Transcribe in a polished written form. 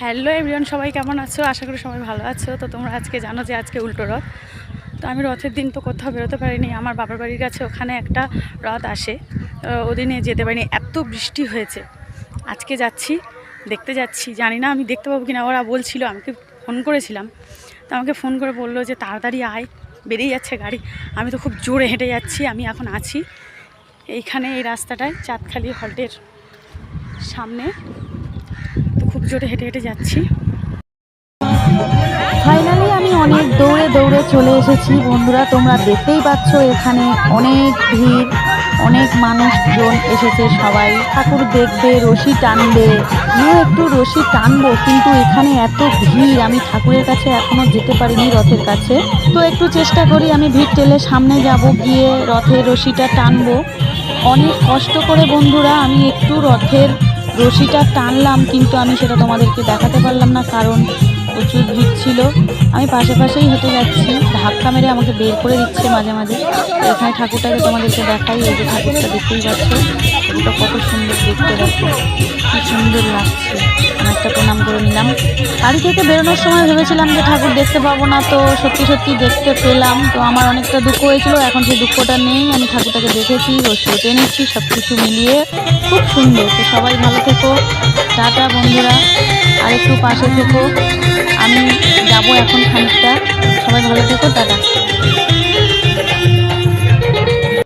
Hello everyone, সবাই কেমন আছো? আশা করি সবাই ভালো আছো। তো তোমরা আজকে জানো যে আজকে উল্টো রথ। তো আমি রথের দিন তো কোথাও বেরোতে পারিনি। আমার বাবার বাড়ির কাছে ওখানে একটা রথ আসে, ওদিনে যেতে পারিনি, এত বৃষ্টি হয়েছে। আজকে যাচ্ছি, দেখতে যাচ্ছি, জানি না আমি দেখতে পাবো কিনা। ওরা বলছিল, আমাকে ফোন করেছিলাম, তো আমাকে ফোন করে বললো যে তাড়াতাড়ি আয়, বেরিয়ে যাচ্ছে গাড়ি। আমি তো খুব জোরে হেঁটে যাচ্ছি। আমি এখন আছি এইখানে, এই রাস্তাটায়, চাঁদখালি হল্টের সামনে। তো খুব জোরে হেঁটে হেঁটে যাচ্ছি। ফাইনালি আমি অনেক দৌড়ে দৌড়ে চলে এসেছি বন্ধুরা। তোমরা দেখতেই পাচ্ছ এখানে অনেক ভিড়, অনেক মানুষজন এসেছে। সবাই ঠাকুর দেখবে, রশি টানবে। আমিও একটু রশি টানবো, কিন্তু এখানে এত ভিড়, আমি ঠাকুরের কাছে এখনো যেতে পারিনি, রথের কাছে। তো একটু চেষ্টা করি আমি ভিড় ঠেলে সামনে যাব, গিয়ে রথের রশিটা টানবো। অনেক কষ্ট করে বন্ধুরা আমি একটু রথের রশিটা টানলাম, কিন্তু আমি সেটা তোমাদেরকে দেখাতে পারলাম না, কারণ প্রচুর ভিড় ছিল। আমি পাশে পাশেই হেঁটে যাচ্ছি, ধাক্কা মেরে আমাকে বের করে দিচ্ছে মাঝে মাঝে। এখানে ঠাকুরটাকে তোমাদেরকে দেখাই, এই যে ঠাকুরটা দেখতেই পাচ্ছ, ঠাকুরটা কত সুন্দর দেখতে, দেখো কি সুন্দর লাগছে। অনেকটা প্রণাম করে নিলাম। বাড়ি থেকে বেরোনোর সময় ভেবেছিলাম যে ঠাকুর দেখতে পাবো না, তো সত্যি সত্যি দেখতে পেলাম। তো আমার অনেকটা দুঃখ হয়েছিল, এখন সেই দুঃখটা নেই। আমি ঠাকুরটাকে দেখেছি, রশিও টেনেছি, সব কিছু মিলিয়ে খুব সুন্দর। তো সবাই ভালো থেকো, টাটা বন্ধুরা, আর একটু পাশে থেকো। আমি যাবো এখন খানিকটা, সবাই ভালো থেকো, টাটা।